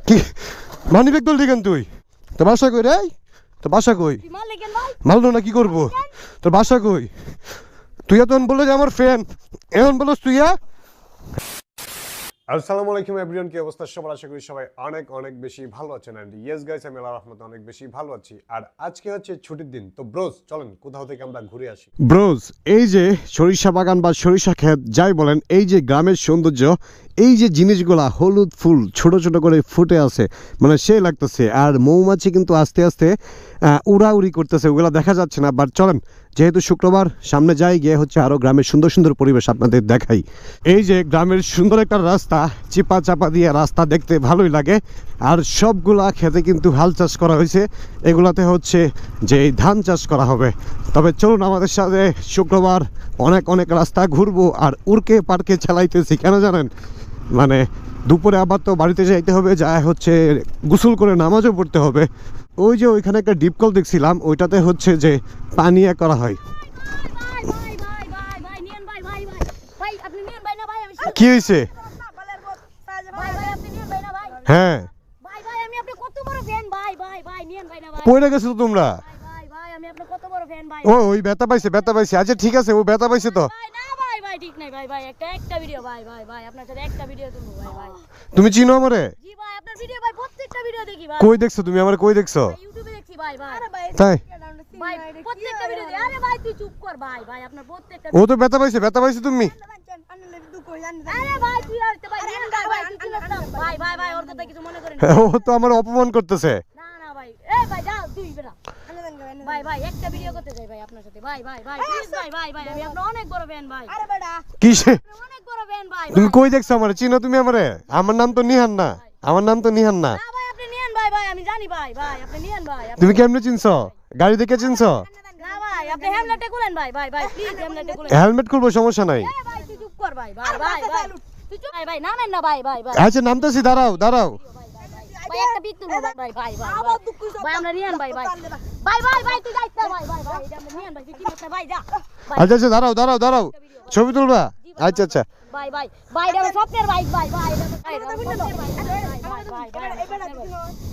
কি money bag তুললি কেন তুই? তোর বাসা কই রে? তোর বাসা কই? মারলো না কি করবো? তোর বাসা কই? তুই এখন বললো যে আমার ফ্যান, এখন বলস তুই? আসসালামু আলাইকুম এভরিওয়ান, কি অবস্থা সবার? আশা করি সবাই অনেক অনেক বেশি ভালো আছেন। এন্ড ইয়েস গাইস, আমি আল্লাহর রহমতে অনেক বেশি ভালো আছি। আর আজকে হচ্ছে ছুটির দিন, তো ব্রোস চলেন কোথাও থেকে আমরা ঘুরে আসি। ব্রোস, এই যে সরিষা বাগান বা সরিষা ক্ষেত যাই বলেন, এই যে গ্রামের সৌন্দর্য, এই যে জিনিসগুলা হলুদ ফুল ছোট ছোট করে ফুটে আছে, মানে সে লাগতেছে। আর মৌমাছি কিন্তু আস্তে আস্তে উড়াউড়ি করতেছে, ওগুলা দেখা যাচ্ছে না। বাট চলেন, যেহেতু শুক্রবার সামনে যাই, গিয়ে হচ্ছে আরও গ্রামের সুন্দর সুন্দর পরিবেশ আপনাদের দেখাই। এই যে গ্রামের সুন্দর একটা রাস্তা, চিপা চাপা দিয়ে রাস্তা দেখতে ভালোই লাগে। আর সবগুলা খেতে কিন্তু হাল চাষ করা হয়েছে, এগুলাতে হচ্ছে যে ধান চাষ করা হবে। তবে চলুন আমাদের সাথে, শুক্রবার অনেক অনেক রাস্তা ঘুরবো আর উড়কে পার্কে চালাইতেছি। কেন জানেন? মানে দুপুরে আবার তো বাড়িতে যাইতে হবে, যা হচ্ছে গোসল করে নামাজও পড়তে হবে। ওই যে ওইখানে একটা ডিপ কল দেখছিলাম, ওইটাতে হচ্ছে যে পানি করা হয়। কি হয়েছে? হ্যাঁ, পড়ে গেছো তো তোমরা? ও ওই ব্যথা পাইছে, ব্যথা পাইছে। আচ্ছা ঠিক আছে, ও ব্যথা পাইছে তো। ঠিক নাই ভাই, ভাই একটা ভিডিও ভাই, ভাই ভাই আপনার সাথে একটা ভিডিও তুলবো ভাই। ভাই তুমি চিনো আমারে? জি ভাই, আপনার ভিডিও ভাই, প্রত্যেকটা ভিডিও দেখি ভাই। কই দেখছো তুমি আমারে? কই দেখছো? ইউটিউবে দেখছি ভাই। ভাই তাই ভাই, প্রত্যেকটা ভিডিও দেখি। আরে ভাই তুই চুপ কর ভাই। ভাই আপনার প্রত্যেকটা ও তো ব্যথা পাইছে, ব্যথা পাইছে তুমি। আরে ভাই তুই আর ভাই ভাই ভাই ভাই ওর কথা কিছু মনে করেন। ও তো আমার অপমান করতেছে। না না ভাই, এই ভাই যাও তুই বেরা। ভাই ভাই একটা ভিডিও করতে যাই ভাই আপনার সাথে। ভাই ভাই ভাই প্লিজ ভাই, ভাই ভাই আমি আপনার অনেক বড় ফ্যান ভাই। আরে বেটা কিসে? অনেক বড় ফ্যান ভাই। তুমি কই দেখছো আমারে? চিনো তুমি আমারে? আমার নাম তো নিহান না, আমার নাম তো নিহান না। না ভাই আপনি নিয়েন ভাই। ভাই আমি জানি ভাই। ভাই আপনি নিয়েন ভাই। তুমি কেমনে চিনছো? গাড়ি দেখে চিনছো? না ভাই আপনি হেলমেটটা খুলেন ভাই। ভাই ভাই প্লিজ হেলমেটটা খুলেন। হেলমেট খুলবো, সমস্যা নাই। এই ভাই তুই চুপ কর ভাই। ভাই ভাই ভাই তুই চুপ। ভাই ভাই নামেন না ভাই। ভাই ভাই আচ্ছা নামতেছি, দাঁড়াও দাঁড়াও। ভাই একটা পিক তুলবো ভাই। ভাই ভাই ভাই আমরা নিয়েন ভাই। ভাই ভাই ভাই ভাই তুই যাইস না ভাই। ভাই ভাই এটা আমরা নিয়েন ভাই। তুই কি করছিস ভাই? যা আচ্ছা আচ্ছা, দাঁড়াও দাঁড়াও দাঁড়াও, ছবি তুলবা? আচ্ছা আচ্ছা ভাই ভাই ভাই এটা আমার স্বপ্নের বাইক ভাই। ভাই এটা আমার স্বপ্নের বাইক।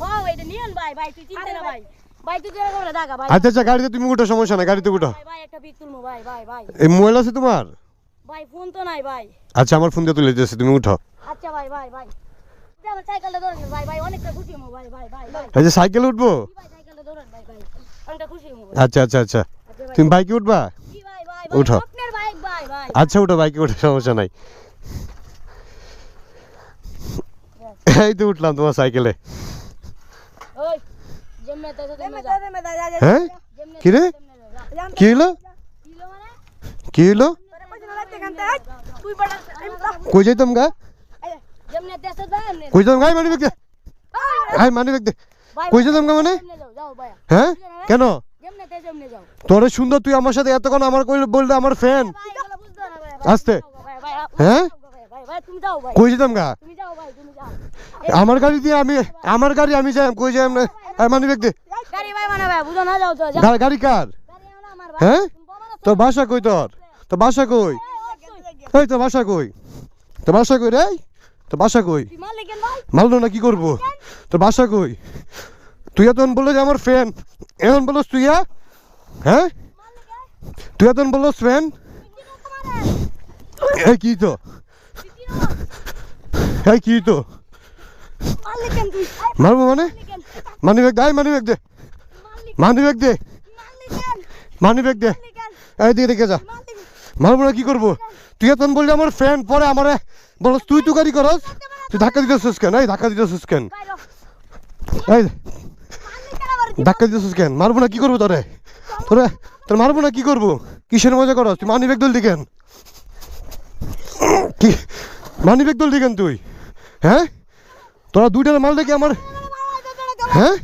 ভাই ভাই এটা নিয়েন ভাই। ভাই তুই চিন্তা না ভাই। ভাই তুই জোরে করে দেখা ভাই। আচ্ছা আচ্ছা, গাড়িতে তুমি উঠো, সমস্যা নাই, গাড়িতে উঠো। ভাই ভাই একটা পিক তুলবো ভাই। ভাই ভাই এই মোবাইল আছে তোমার? ভাই ফোন তো নাই ভাই। আচ্ছা আমার ফোন দিয়ে তুলে দিয়েছি, তুমি উঠো। আচ্ছা ভাই ভাই ভাই আমার সাইকেলটা ধরেন ভাই। ভাই অনেকটা খুশি হবো ভাই। ভাই ভাই ভাই আচ্ছা সাইকেল উঠবো? ভাই সাইকেলটা ধরেন ভাই। ভাই অনেকটা খুশি হবো। আচ্ছা আচ্ছা আচ্ছা, তুমি বাইকে উঠবা? জি ভাই। ভাই উঠো। স্বপ্নের বাইক ভাই। ভাই আচ্ছা উঠো, বাইকে উঠো, সমস্যা নাই। এই তো উঠলাম তোমার সাইকেলে। ওই জেমনেতে তো তুমি যা। হ্যাঁ কি রে? কি হলো? কি হলো? কই যাইতাম গা? জেমনেতে তো যা। কই যাইতাম গাই? মানি ব্যাগ দে, গাই মানি ব্যাগ দে। কই যাইতাম গা মানে? যাও ভাই। হ্যাঁ কেন? জেমনে যাও। তোরে সুন্দর, তুই আমার সাথে এতক্ষণ আমার কই বললে আমার ফ্যান। ভাই এগুলো বুঝতো না ভাই। আস্তে। ভাই ভাই হ্যাঁ ভাই ভাই তুমি যাও ভাই। কই যেতাম গা? তুমি যাও ভাই। তুমি যাও। আমার গাড়ি দিয়ে আমি, আমার গাড়ি আমি যাই, কই যাই না? মানি ব্যাগ দে। গাড়ি ভাই মানে ভাই বুঝো না, যাও তো যাও। গাড়ি কার? গাড়ি আমার ভাই। হ্যাঁ তোর বাসা কই? তোর বাসা কই? এই তোর বাসা কই? তোর বাসা কই রে? তোর বাসা কই? তুই মারলি কেন ভাই? মারলো না কি করবো? তোর বাসা কই? তুই এতন বললো যে আমার ফ্যান, এখন বলস তুই? হ্যাঁ তুই এতন বলস ফ্যান? এই কি তো, এই কি তো মারলি কেন তুই? মারবো মানে? মানি ব্যাগ দে, মানি ব্যাগ দে, মানি ব্যাগ দে, মানি ব্যাগ দে। এই দিকে রেখে যা। মারবো না কি করবো? তুই এতন বললি আমার ফ্যান, পরে আমারে বলস তুই তো গাড়ি করস, তুই ধাক্কা দিতেছিস কেন? এই ধাক্কা দিতেছিস কেন? এই ধাক্কা দিতেছিস কেন? মারবো না কি করবো তোরে? তোরে তোর মারবো না কি করবো? কিসের মজা করস তুই? মানি ব্যাগ দললি কেন? কি মানি ব্যাগ দললি কেন তুই? হ্যাঁ তোরা দুইটার মাল দেখে আমার, হ্যাঁ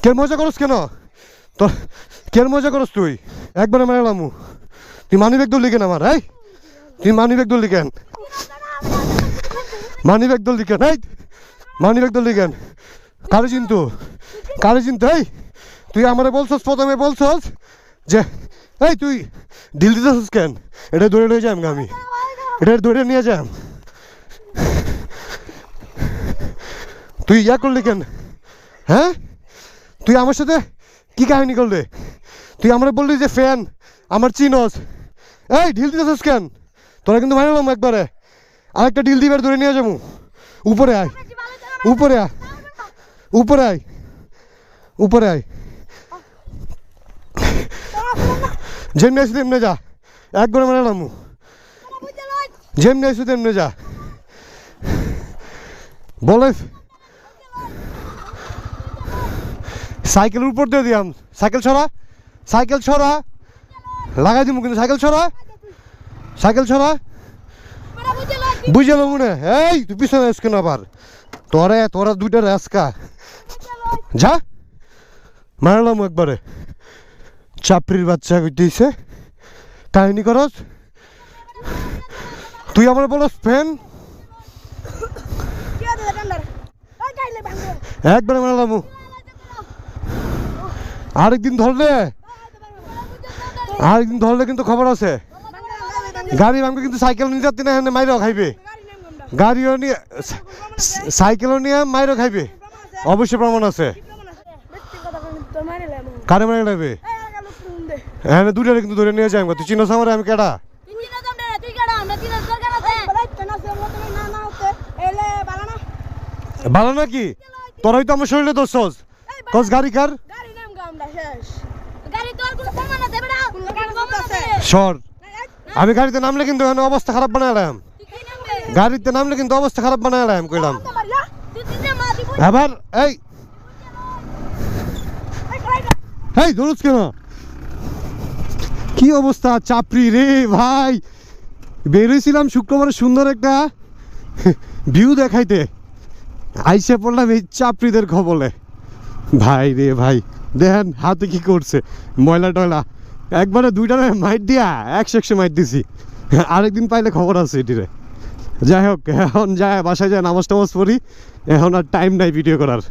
কে মজা করস কেন? তোর কে মজা করস তুই? একবারে মারলাম। তুই মানি ব্যাগ দললি কেন আমার? এই তুই মানি ব্যাগ দললি কেন? মানি ব্যাগ দললি কেন? এই মানি ব্যাগ দললি কেন? কারে চিনতো? কারে চিনতো? এই তুই আমারে বলছস, প্রথমে বলছস যে এই তুই ঢিল দিতেছিস কেন? এটা ধরে নিয়ে যাম আমি, এটা ধরে নিয়ে যাম। তুই ইয়া করলি কেন? হ্যাঁ, তুই আমার সাথে কি কাহিনী করলে? তুই আমরা বললি যে ফ্যান আমার চিনস, এই ঢিল দিতেছিস কেন? তোরা কিন্তু মারলাম একবারে, আরেকটা ঢিল দিবার ধরে নিয়ে যাবো। উপরে আয়, উপরে আয়, উপরে আয়, উপরে আয়, যেমনি আসি তেমনি যা, একবারে মারলাম। যেমনি আসি তেমনি যা বলে। সাইকেলের উপর দিয়ে দিয়াম, সাইকেল ছড়া, সাইকেল ছড়া, লাগাই দিব কিন্তু, সাইকেল ছড়া, সাইকেল ছড়া, বুঝে মনে। এই তুই পিছনে আস কেন আবার? তোরা দুইটা রাস্কা যা, মারলাম একবারে। চাপড়ির বাচ্চা কইতেছে কাহিনী করস। তুই আমার বলস ফ্যান, একবারে মারলাম। আরেকদিন ধরলে, আরেকদিন ধরলে কিন্তু খবর আছে। গাড়ি ভাঙবে কিন্তু, সাইকেল নিয়ে যাতে না, মাইরও খাইবে। গাড়িও নিয়ে, সাইকেলও নিয়ে মাইরও খাইবে, অবশ্যই প্রমাণ আছে। কারে মারে লাগবে? হ্যাঁ, দুটারে কিন্তু ধরে নিয়ে যাই। তুই চিনোস আমার, আমি কেডা? ভালো নাকি? তোর হয়তো আমার শরীরে দোষস কস। গাড়ি কার? সর, আমি গাড়িতে নামলে কিন্তু অবস্থা খারাপ বানাইলাম। গাড়িতে নামলে কিন্তু অবস্থা খারাপ বানাইলাম কইলাম। আবার এই এই দৌড়স কেন? কি অবস্থা চাপড়ি রে ভাই। বেরোইছিলাম শুক্রবারে সুন্দর একটা ভিউ দেখাইতে, আইসে পড়লাম এই চাপড়িদের খবরে। ভাই রে ভাই, দেখেন হাতে কি করছে, ময়লা টয়লা একবারে দুইটা মাইট দিয়া 100 মাইট দিছি। আরেকদিন পাইলে খবর আছে এটিরে। যাই হোক, এখন যায় বাসায় যায় নামাজ টামাজ পড়ি, এখন আর টাইম নাই ভিডিও করার।